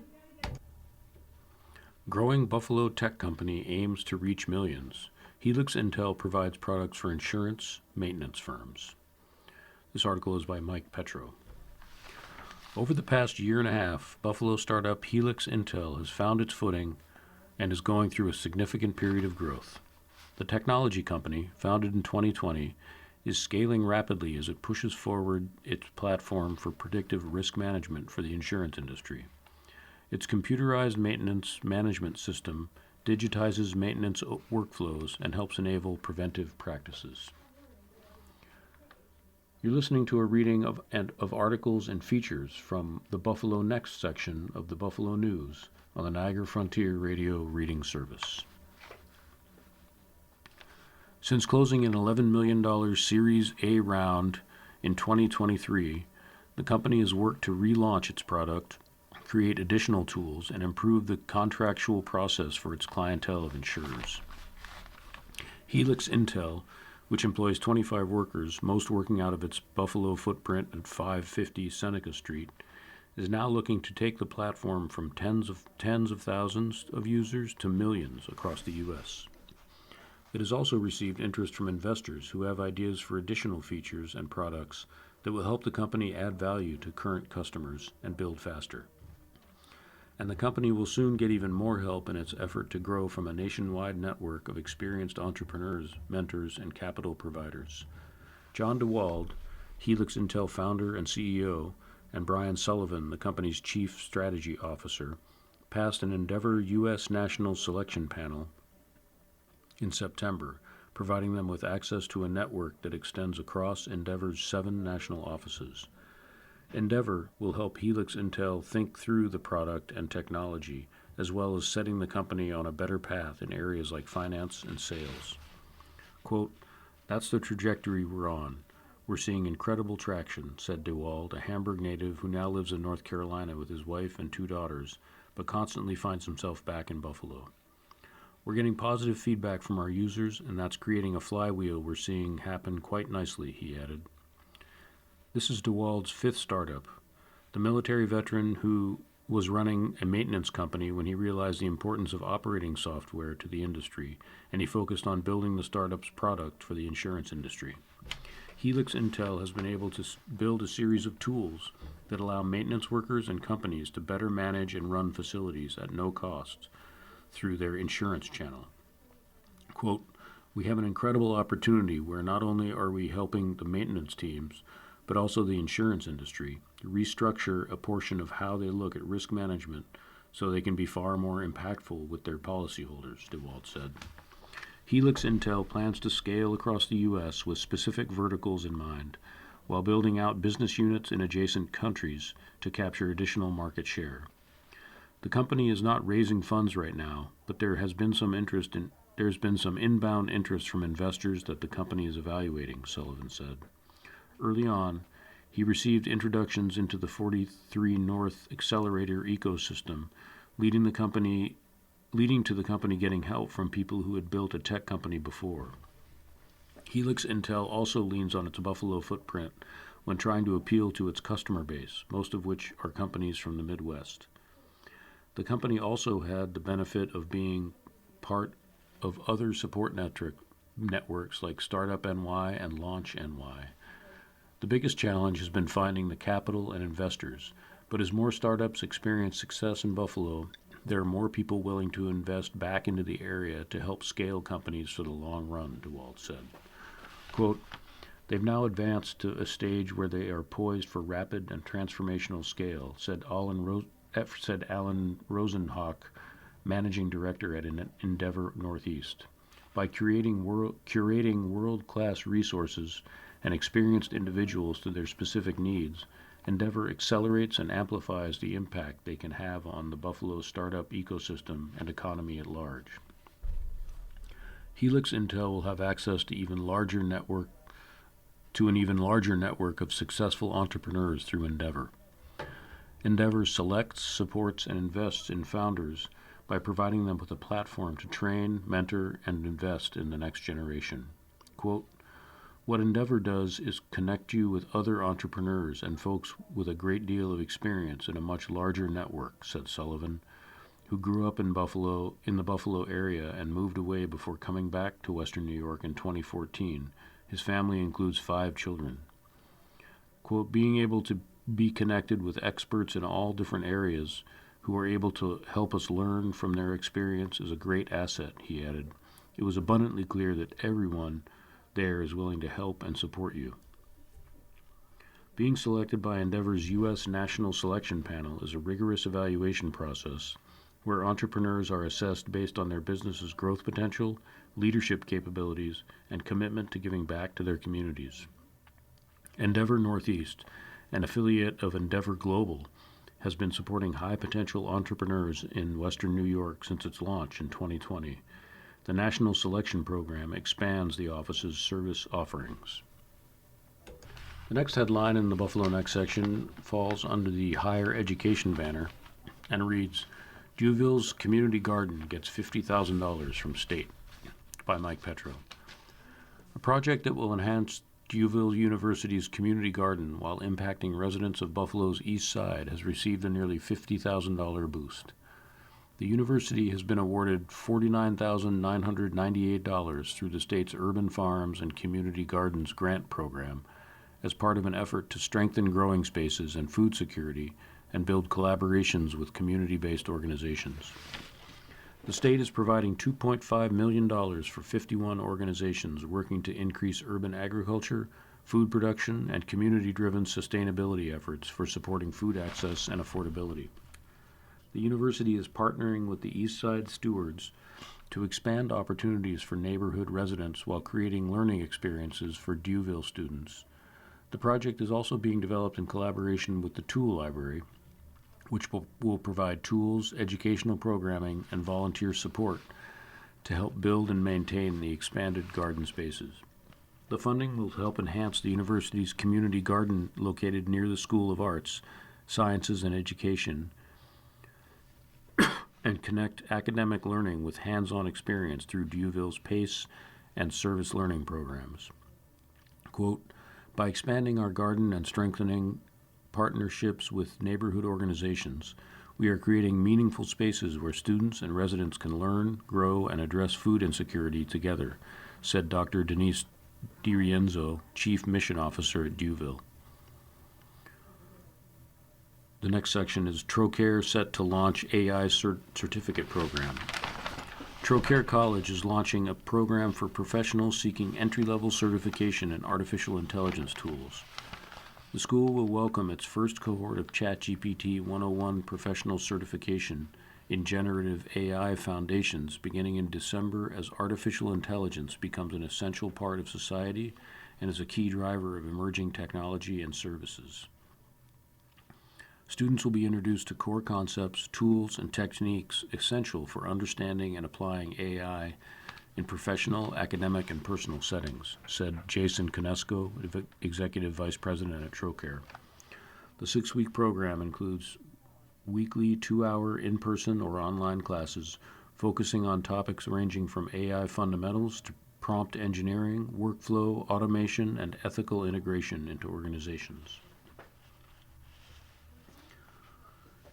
Growing Buffalo tech company aims to reach millions. Helix Intel provides products for insurance maintenance firms. This article is by Mike Petro. Over the past year and a half, Buffalo startup Helix Intel has found its footing and is going through a significant period of growth. The technology company, founded in 2020, is scaling rapidly as it pushes forward its platform for predictive risk management for the insurance industry. Its computerized maintenance management system digitizes maintenance workflows and helps enable preventive practices. You're listening to a reading of articles and features from the Buffalo Next section of the Buffalo News on the Niagara Frontier Radio Reading Service. Since closing an $11 million Series A round in 2023, the company has worked to relaunch its product, create additional tools, and improve the contractual process for its clientele of insurers. Helix Intel, which employs 25 workers, most working out of its Buffalo footprint at 550 Seneca Street, is now looking to take the platform from tens of thousands of users to millions across the U.S. It has also received interest from investors who have ideas for additional features and products that will help the company add value to current customers and build faster. And the company will soon get even more help in its effort to grow from a nationwide network of experienced entrepreneurs, mentors, and capital providers. John DeWald, Helix Intel founder and CEO, and Brian Sullivan, the company's chief strategy officer, passed an Endeavor U.S. National Selection Panel in September, providing them with access to a network that extends across Endeavor's 7 national offices. Endeavor will help Helix Intel think through the product and technology, as well as setting the company on a better path in areas like finance and sales. Quote, "That's the trajectory we're on. We're seeing incredible traction," said DeWald, a Hamburg native who now lives in North Carolina with his wife and 2 daughters, but constantly finds himself back in Buffalo. "We're getting positive feedback from our users, and that's creating a flywheel we're seeing happen quite nicely," he added. This is DeWald's 5th startup. The military veteran who was running a maintenance company when he realized the importance of operating software to the industry, and he focused on building the startup's product for the insurance industry. Helix Intel has been able to build a series of tools that allow maintenance workers and companies to better manage and run facilities at no cost through their insurance channel. Quote, "We have an incredible opportunity where not only are we helping the maintenance teams, but also the insurance industry restructure a portion of how they look at risk management so they can be far more impactful with their policyholders," DeWalt said. Helix Intel plans to scale across the U.S. with specific verticals in mind, while building out business units in adjacent countries to capture additional market share. The company is not raising funds right now, but there's been some inbound interest from investors that the company is evaluating, Sullivan said. Early on, he received introductions into the 43 North accelerator ecosystem, leading to the company getting help from people who had built a tech company before. Helix Intel also leans on its Buffalo footprint when trying to appeal to its customer base, most of which are companies from the Midwest. The company also had the benefit of being part of other support networks like Startup NY and Launch NY. The biggest challenge has been finding the capital and investors, but as more startups experience success in Buffalo, there are more people willing to invest back into the area to help scale companies for the long run, DeWalt said. Quote, "They've now advanced to a stage where they are poised for rapid and transformational scale," said Alan Rosenhawk, managing director at Endeavor Northeast. "By curating world-class resources and experienced individuals to their specific needs, Endeavor accelerates and amplifies the impact they can have on the Buffalo startup ecosystem and economy at large." Helix Intel will have access to an even larger network of successful entrepreneurs through Endeavor. Endeavor selects, supports, and invests in founders by providing them with a platform to train, mentor, and invest in the next generation. Quote, "What Endeavor does is connect you with other entrepreneurs and folks with a great deal of experience in a much larger network," said Sullivan, who grew up in the Buffalo area and moved away before coming back to Western New York in 2014. His family includes 5 children. Quote, "Being able to be connected with experts in all different areas who are able to help us learn from their experience is a great asset, he added. It was abundantly clear that everyone there is willing to help and support you. Being selected by Endeavor's U.S. National Selection Panel is a rigorous evaluation process where entrepreneurs are assessed based on their business's growth potential, leadership capabilities, and commitment to giving back to their communities. Endeavor Northeast, an affiliate of Endeavor Global, has been supporting high-potential entrepreneurs in Western New York since its launch in 2020. The National Selection Program expands the office's service offerings. The next headline in the Buffalo Next section falls under the higher education banner and reads, Duville's Community Garden gets $50,000 from state, by Mike Petro. A project that will enhance Duville University's community garden while impacting residents of Buffalo's east side has received a nearly $50,000 boost. The university has been awarded $49,998 through the state's Urban Farms and Community Gardens grant program as part of an effort to strengthen growing spaces and food security and build collaborations with community-based organizations. The state is providing $2.5 million for 51 organizations working to increase urban agriculture, food production, and community-driven sustainability efforts for supporting food access and affordability. The university is partnering with the East Side Stewards to expand opportunities for neighborhood residents while creating learning experiences for Duville students. The project is also being developed in collaboration with the Tool Library, which will provide tools, educational programming, and volunteer support to help build and maintain the expanded garden spaces. The funding will help enhance the university's community garden located near the School of Arts, Sciences, and Education, and connect academic learning with hands-on experience through Duville's PACE and service learning programs. Quote, by expanding our garden and strengthening partnerships with neighborhood organizations, we are creating meaningful spaces where students and residents can learn, grow, and address food insecurity together, said Dr. Denise DiRienzo, Chief Mission Officer at Duville. The next section is Trocare set to launch AI certificate program. Trocare College is launching a program for professionals seeking entry-level certification in artificial intelligence tools. The school will welcome its first cohort of ChatGPT 101 professional certification in generative AI foundations beginning in December as artificial intelligence becomes an essential part of society and is a key driver of emerging technology and services. Students will be introduced to core concepts, tools, and techniques essential for understanding and applying AI in professional, academic, and personal settings, said Jason Conesco, Executive Vice President at Trocare. The 6-week program includes weekly 2-hour in-person or online classes focusing on topics ranging from AI fundamentals to prompt engineering, workflow, automation, and ethical integration into organizations.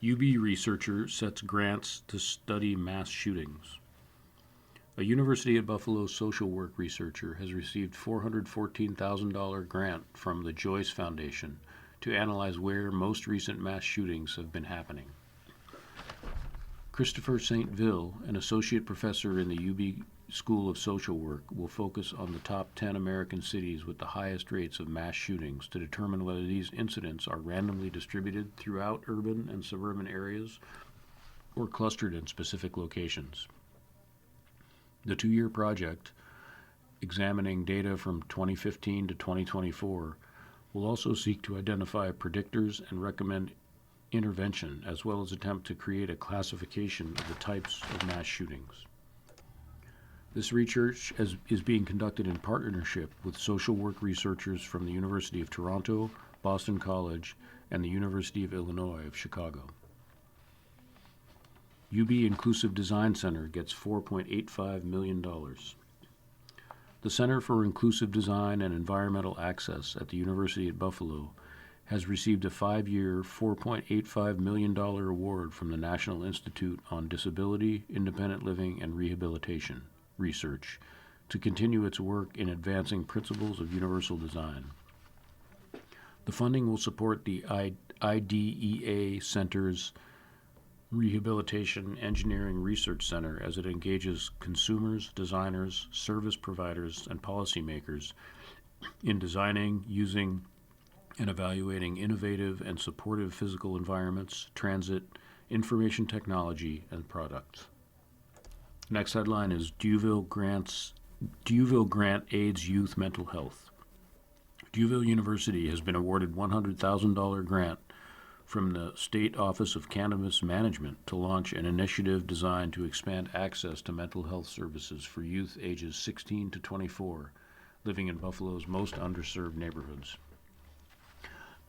UB researcher sets grants to study mass shootings. A University at Buffalo social work researcher has received $414,000 grant from the Joyce Foundation to analyze where most recent mass shootings have been happening. Christopher St. Ville, an associate professor in the UB School of Social Work, will focus on the top 10 American cities with the highest rates of mass shootings to determine whether these incidents are randomly distributed throughout urban and suburban areas or clustered in specific locations. The 2-year project, examining data from 2015 to 2024, will also seek to identify predictors and recommend intervention, as well as attempt to create a classification of the types of mass shootings. This research is being conducted in partnership with social work researchers from the University of Toronto, Boston College, and the University of Illinois of Chicago. UB Inclusive Design Center gets $4.85 million. The Center for Inclusive Design and Environmental Access at the University at Buffalo has received a 5-year, $4.85 million award from the National Institute on Disability, Independent Living, and Rehabilitation research to continue its work in advancing principles of universal design. The funding will support the IDEA Center's Rehabilitation Engineering Research Center as it engages consumers, designers, service providers, and policymakers in designing, using, and evaluating innovative and supportive physical environments, transit, information technology, and products. Next headline is Duville Grant Aids Youth Mental Health. Duville University has been awarded $100,000 grant from the State Office of Cannabis Management to launch an initiative designed to expand access to mental health services for youth ages 16 to 24 living in Buffalo's most underserved neighborhoods.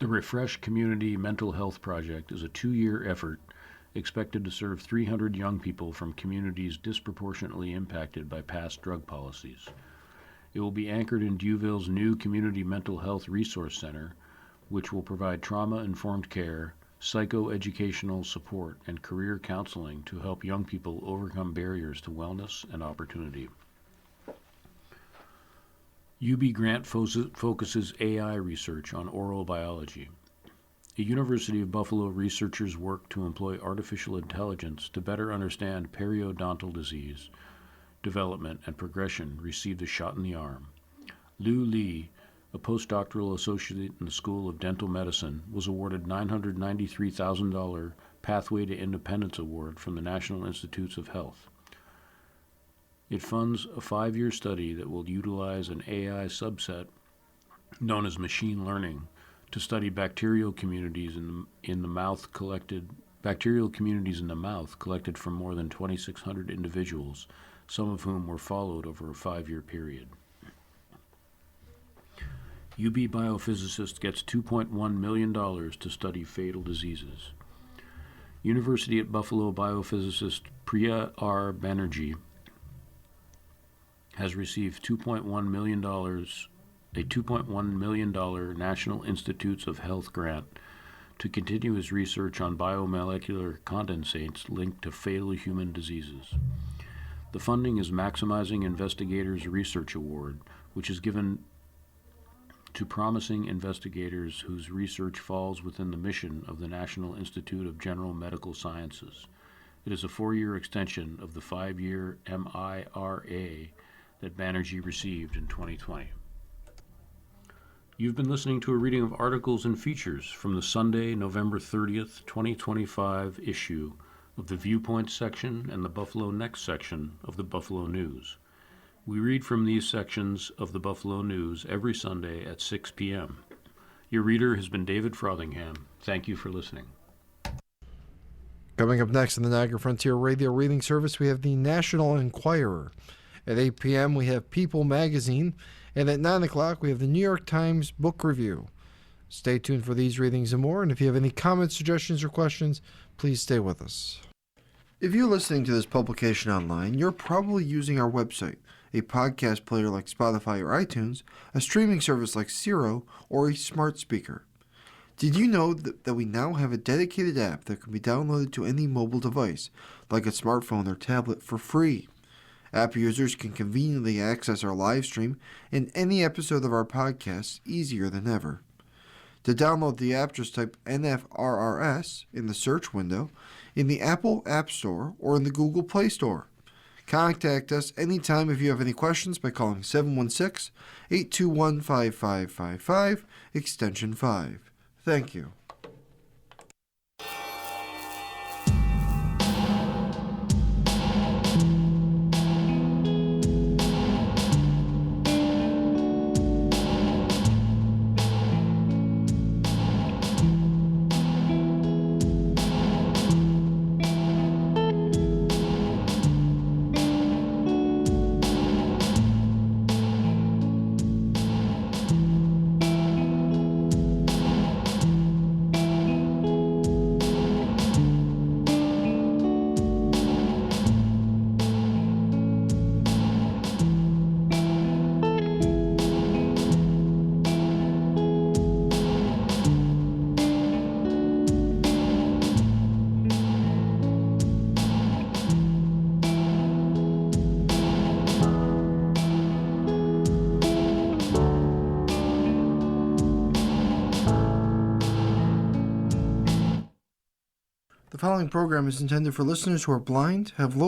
The Refresh Community Mental Health Project is a 2-year effort expected to serve 300 young people from communities disproportionately impacted by past drug policies. It will be anchored in Duville's new Community Mental Health Resource Center, which will provide trauma-informed care, psychoeducational support, and career counseling to help young people overcome barriers to wellness and opportunity. UB Grant focuses AI research on oral biology. A University of Buffalo researchers work to employ artificial intelligence to better understand periodontal disease, development, and progression received a shot in the arm. Liu Li, a postdoctoral associate in the School of Dental Medicine, was awarded $993,000 Pathway to Independence Award from the National Institutes of Health. It funds a 5-year study that will utilize an AI subset known as machine learning to study bacterial communities in the mouth collected from more than 2,600 individuals, some of whom were followed over a 5-year period. UB biophysicist gets $2.1 million to study fatal diseases. University at Buffalo biophysicist Priya R. Banerjee has received $2.1 million National Institutes of Health grant to continue his research on biomolecular condensates linked to fatal human diseases. The funding is Maximizing Investigators Research Award, which is given to promising investigators whose research falls within the mission of the National Institute of General Medical Sciences. It is a 4-year extension of the 5-year MIRA that Banerjee received in 2020. You've been listening to a reading of articles and features from the Sunday, November 30th, 2025 issue of the Viewpoints section and the Buffalo Next section of the Buffalo News. We read from these sections of the Buffalo News every Sunday at 6 p.m. Your reader has been David Frothingham. Thank you for listening. Coming up next in the Niagara Frontier Radio Reading Service, we have the National Enquirer. At 8 p.m., we have People Magazine. And at 9 o'clock, we have the New York Times Book Review. Stay tuned for these readings and more. And if you have any comments, suggestions, or questions, please stay with us. If you're listening to this publication online, you're probably using our website, a podcast player like Spotify or iTunes, a streaming service like Zero, or a smart speaker. Did you know that we now have a dedicated app that can be downloaded to any mobile device, like a smartphone or tablet, for free? App users can conveniently access our live stream and any episode of our podcast easier than ever. To download the app, just type NFRRS in the search window in the Apple App Store or in the Google Play Store. Contact us anytime if you have any questions by calling 716-821-5555, extension 5. Thank you. The following program is intended for listeners who are blind, have low